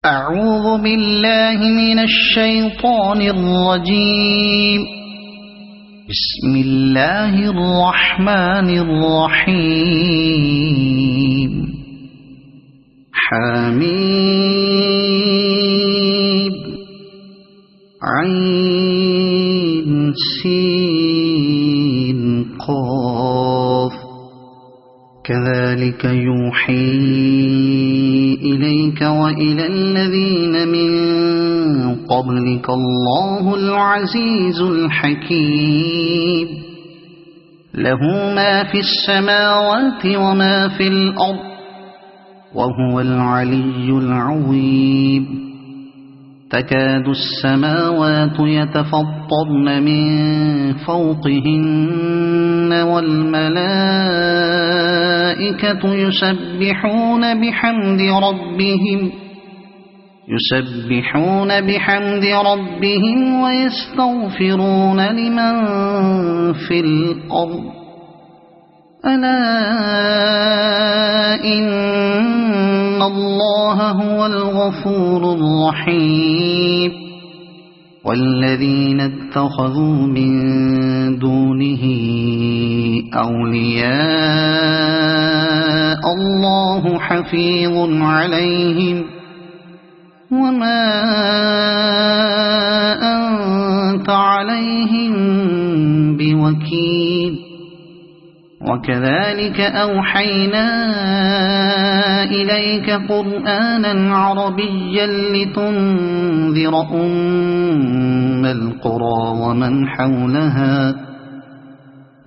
أعوذ بالله من الشيطان الرجيم. بسم الله الرحمن الرحيم. حميد عين سين قاف كذلك يوحي إليك وإلى الذين من قبلك الله العزيز الحكيم. له ما في السماوات وما في الأرض وهو العلي العظيم. تكاد السماوات يتفطرن من فوقهن والملائكة يسبحون بحمد ربهم ويستغفرون لمن في الأرض. ألا إن الله هو الغفور الرحيم. والذين اتخذوا من دونه أولياء الله حفيظ عليهم وما أنت عليهم بوكيل. وكذلك أوحينا إليك قرآنا عربيا لتنذر أم القرى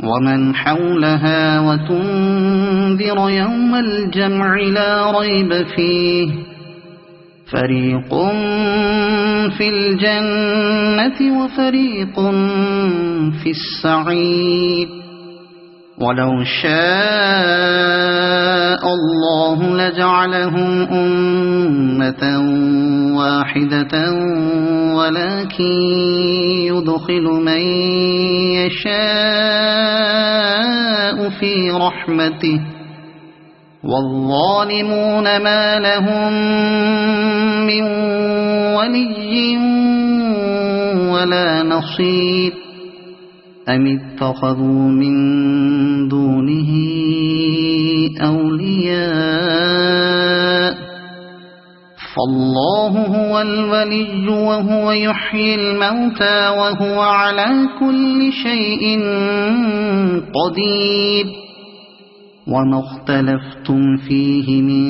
ومن حولها وتنذر يوم الجمع لا ريب فيه. فريق في الجنة وفريق في السعير. ولو شاء الله لجعلهم أمة واحدة ولكن يدخل من يشاء في رحمته والظالمون ما لهم من ولي ولا نصير. أم اتخذوا من دونه أولياء فالله هو الولي وهو يحيي الموتى وهو على كل شيء قدير. وما اختلفتم فيه من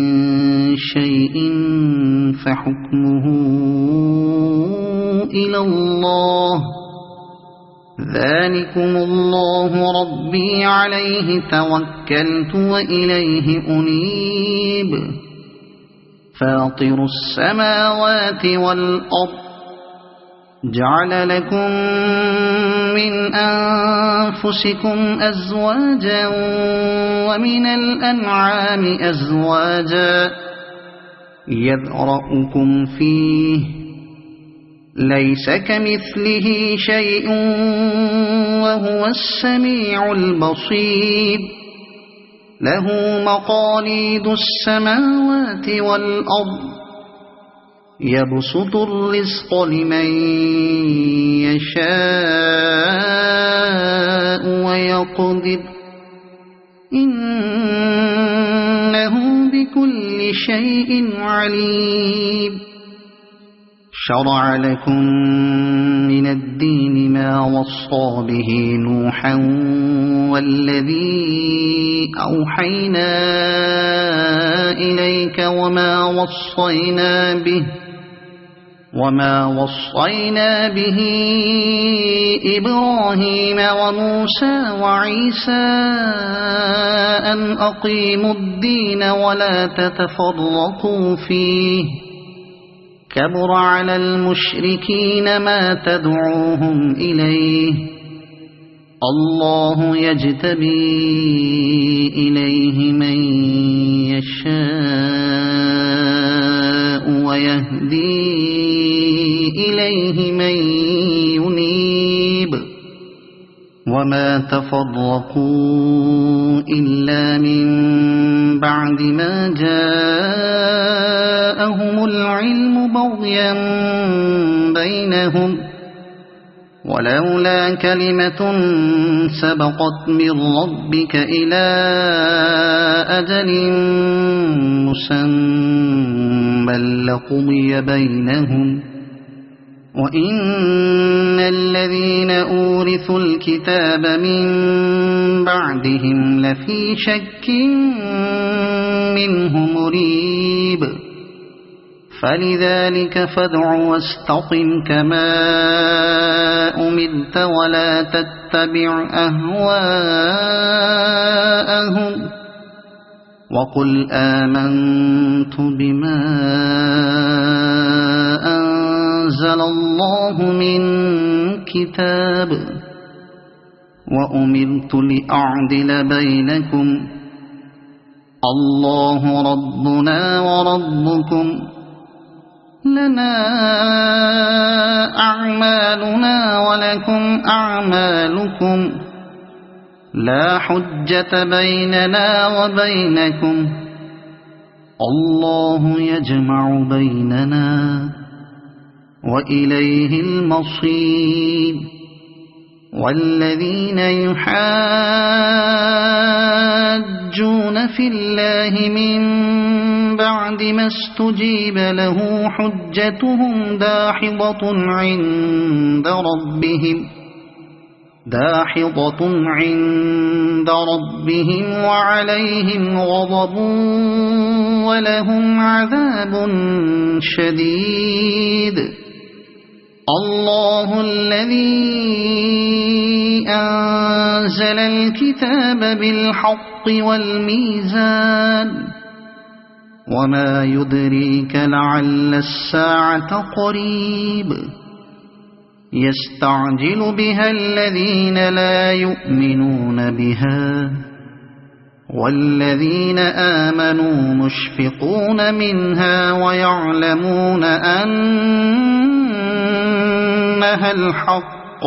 شيء فحكمه إلى الله. ذلكم الله ربي عليه توكلت وإليه أنيب. فاطر السماوات والأرض جعل لكم من أنفسكم أزواجا ومن الأنعام أزواجا يذرأكم فيه ليس كمثله شيء وهو السميع البصير. له مقاليد السماوات والأرض يبسط الرزق لمن يشاء ويقدر إنه بكل شيء عليم. شرع لكم من الدين ما وصى به نوحا والذي أوحينا إليك وما وصينا به إبراهيم وموسى وعيسى أن أقيموا الدين ولا تتفرقوا فيه. كبر على المشركين ما تدعوهم إليه. الله يجتبي إليه من يشاء ويهدي إليه من ينيب. وما تفرقوا إلا من بعد ما جاءهم العلم بغيا بينهم ولولا كلمة سبقت من ربك إلى أجل مسمى لقضي بينهم وإن الذين أورثوا الكتاب من بعدهم لفي شك منه مريب فلذلك فادع واستقم كما أمرت ولا تتبع أهواءهم وقل آمنت بما أنزل الله من كتاب وأمرت لأعدل بينكم الله ربنا وربكم لنا أعمالنا ولكم أعمالكم لا حجة بيننا وبينكم الله يجمع بيننا وإليه المصير والذين يحاجون في الله من بعد ما استجيب له حجتهم داحضة عند ربهم وعليهم غضب ولهم عذاب شديد الله الذي أنزل الكتاب بالحق والميزان وما يدريك لعل الساعة قريب يستعجل بها الذين لا يؤمنون بها والذين آمنوا مشفقون منها ويعلمون أنها الحق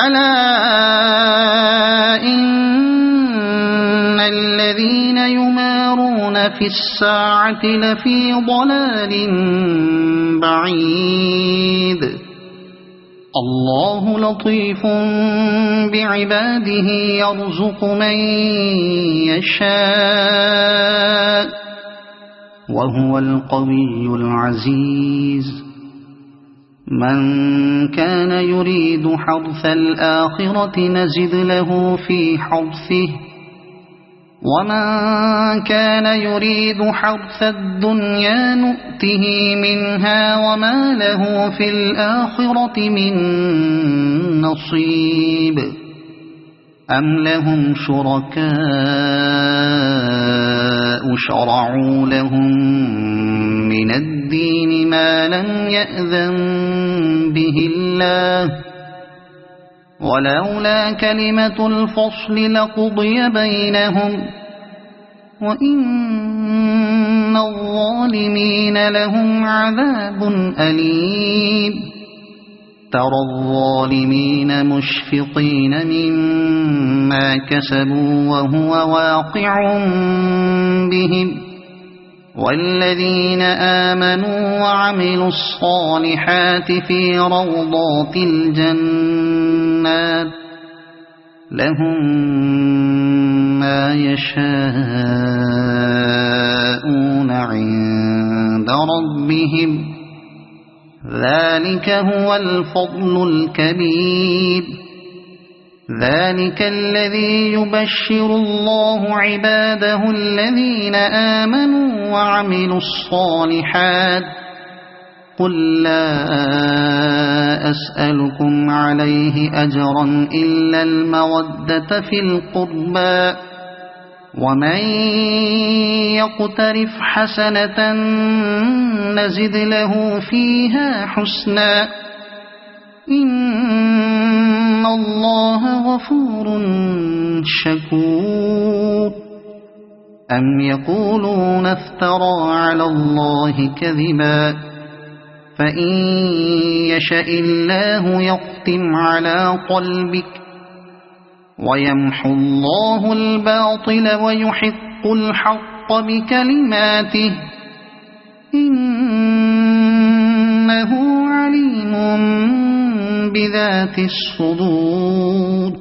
ألا إن الذين يمارون في الساعة لفي ضلال بعيد الله لطيف بعباده يرزق من يشاء وهو القوي العزيز من كان يريد حرث الآخرة نزد له في حرثه ومن كان يريد حرث الدنيا نؤته منها وما له في الآخرة من نصيب أم لهم شركاء شرعوا لهم من الدين ما لم يأذن به الله ولولا كلمة الفصل لقضي بينهم وإن الظالمين لهم عذاب أليم ترى الظالمين مشفقين مما كسبوا وهو واقع بهم والذين آمنوا وعملوا الصالحات في روضات الجنات لهم ما يشاءون عند ربهم ذلك هو الفضل الكبير ذلك الذي يبشر الله عباده الذين آمنوا وعملوا الصالحات قل لا أسألكم عليه أجرا إلا المودة في القربى ومن يقترف حسنة نزد له فيها حسنا إن الله غفور شكور أم يقولون افترى على الله كذبا فإن يشاء الله يختم على قلبك ويمحو الله الباطل ويحق الحق بكلماته إنه عليم بذات الصدور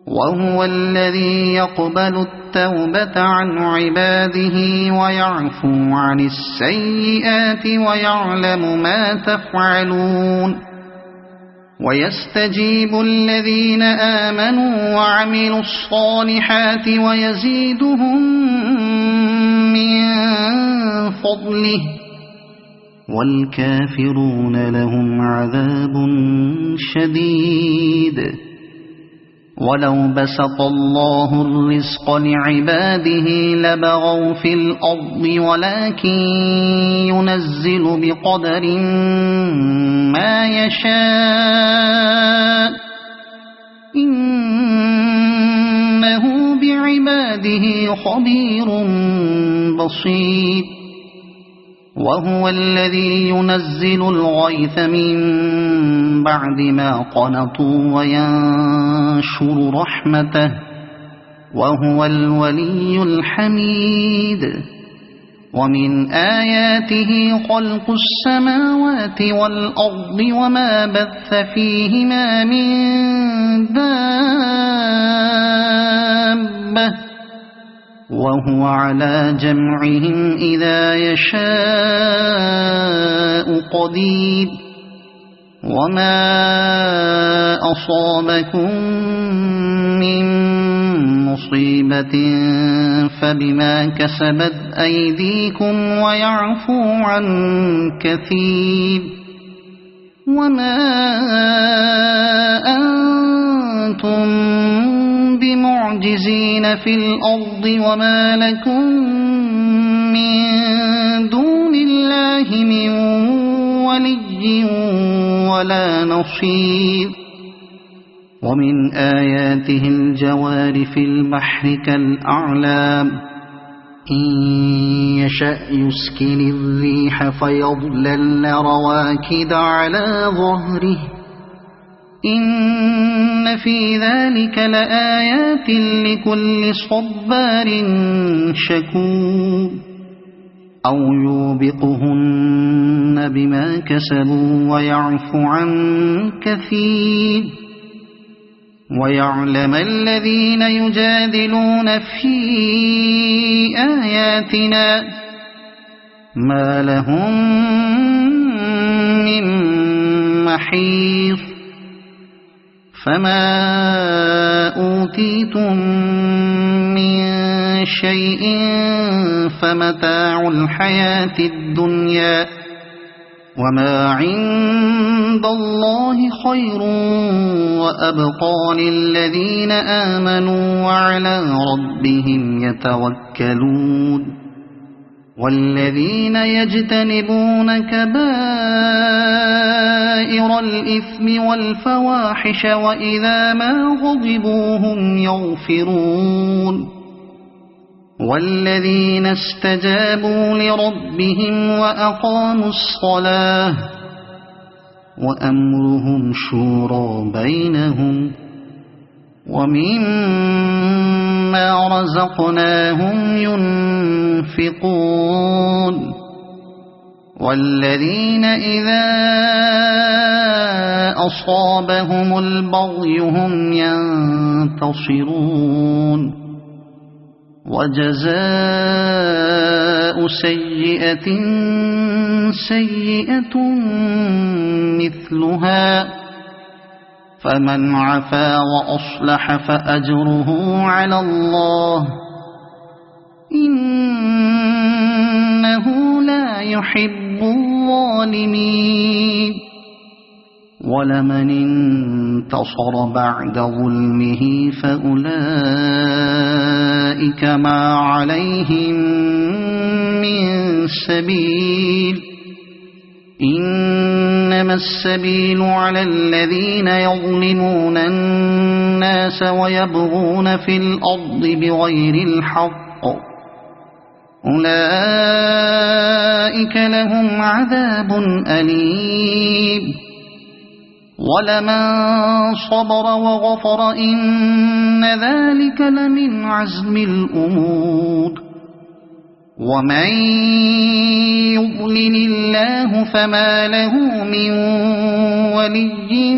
وهو الذي يقبل التوبة عن عباده ويعفو عن السيئات ويعلم ما تفعلون ويستجيب الذين آمنوا وعملوا الصالحات ويزيدهم من فضله والكافرون لهم عذاب شديد ولو بسط الله الرزق لعباده لبغوا في الأرض ولكن ينزل بقدر ما يشاء إنه بعباده خبير بصير وهو الذي ينزل الغيث من بعد ما قنطوا وينشر رحمته وهو الولي الحميد ومن آياته خلق السماوات والأرض وما بث فيهما من دابة وهو على جمعهم إذا يشاء قدير وما أصابكم من مصيبة فبما كسبت أيديكم ويعفو عن كثير وما أنتم بمعجزين في الأرض وما لكم من دون الله من ولي ولا نصير ومن آياته الجوار في البحر كالأعلام إن يشأ يسكن الريح فيظللن رواكد على ظهره إن في ذلك لآيات لكل صبار شكور أو يوبقهن بما كسبوا ويعفو عن كثير ويعلم الذين يجادلون في آياتنا ما لهم من محيص فما أوتيتم من شيء فمتاع الحياة الدنيا وما عند الله خير وأبقى للذين آمنوا وعلى ربهم يتوكلون والذين يجتنبون كبائر الإثم والفواحش وإذا ما غضبوا هم يغفرون والذين استجابوا لربهم وأقاموا الصلاة وأمرهم شورى بينهم ومما رزقناهم ينفقون والذين إذا أصابهم البغي هم ينتصرون وجزاء سيئة سيئة مثلها فمن عفا وأصلح فأجره على الله إنه لا يحب الظالمين ولمن انتصر بعد ظلمه فأولئك ما عليهم من سبيل إنما السبيل على الذين يظلمون الناس ويبغون في الأرض بغير الحق أولئك لهم عذاب أليم ولمن صبر وغفر إن ذلك لمن عزم الأمور ومن يضلل الله فما له من ولي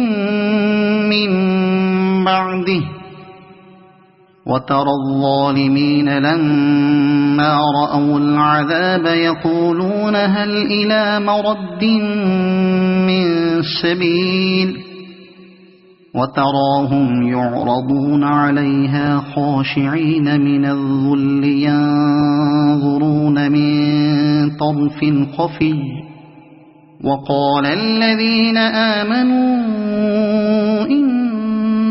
من بعده وترى الظالمين لما رأوا العذاب يقولون هل إلى مرد من سبيل وتراهم يعرضون عليها خاشعين من الذل ينظرون من طرف خفي وقال الذين آمنوا إن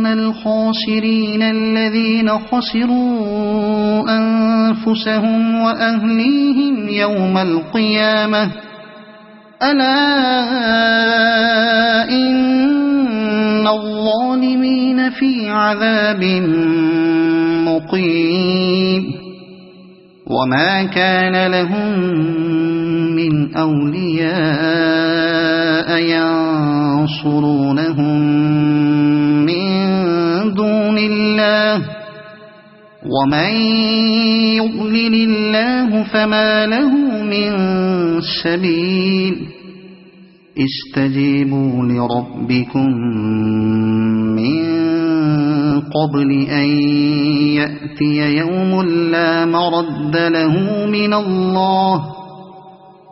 الخاسرين الذين خسروا أنفسهم وأهليهم يوم القيامة ألا إن الظالمين في عذاب مقيم وما كان لهم من أولياء ينصرونهم من دون الله ومن يضلل الله فما له من سبيل استجيبوا لربكم من قبل أن يأتي يوم لا مرد له من الله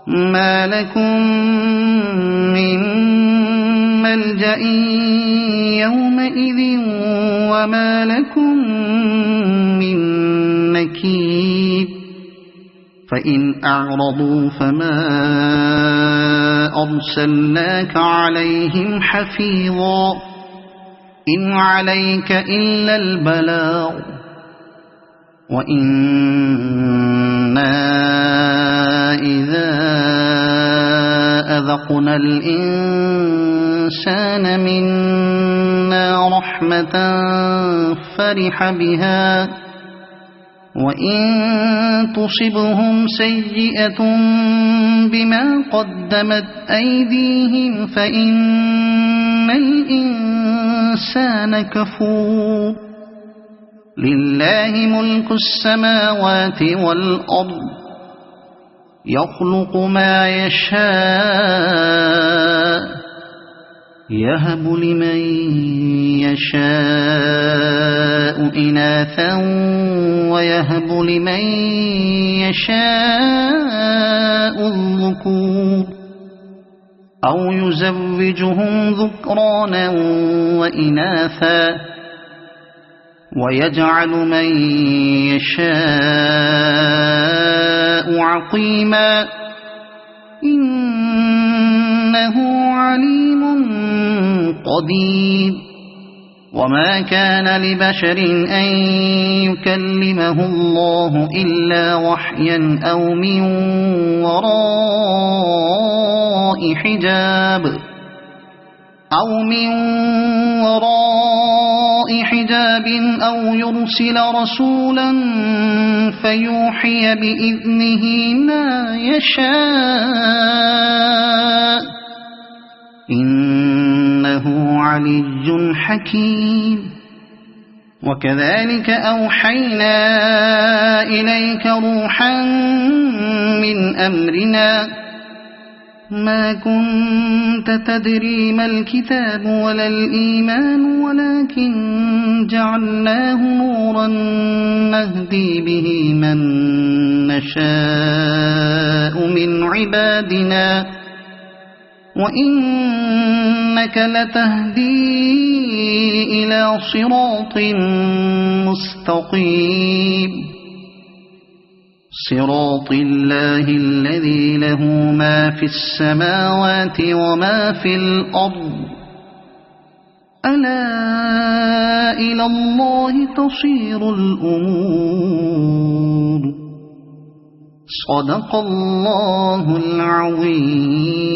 ما لكم من ملجأ يومئذ وما لكم من نكير فإن أعرضوا فما أرسلناك عليهم حفيظا إن عليك إلا البلاغ وإنا إذا أذقنا الإنسان منا رحمة فرح بها وإن تصبهم سيئة بما قدمت أيديهم فإن الإنسان كفور لله ملك السماوات والأرض يخلق ما يشاء يهب لمن يشاء إناثا ويهب لمن يشاء الذكور أو يزوجهم ذكرانا وإناثا ويجعل من يشاء عقيما إنه عليم قدير وما كان لبشر أن يكلمه الله إلا وحيا أو من وراء حجاب أو يرسل رسولا فيوحي بإذنه ما يشاء إنه علي حكيم وكذلك أوحينا إليك روحا من أمرنا ما كنت تدري ما الكتاب ولا الإيمان ولكن جعلناه نورا نهدي به من نشاء من عبادنا وإنك لتهدي إلى صراط مستقيم صراط الله الذي له ما في السماوات وما في الأرض ألا إلى الله تصير الأمور صدق الله العظيم.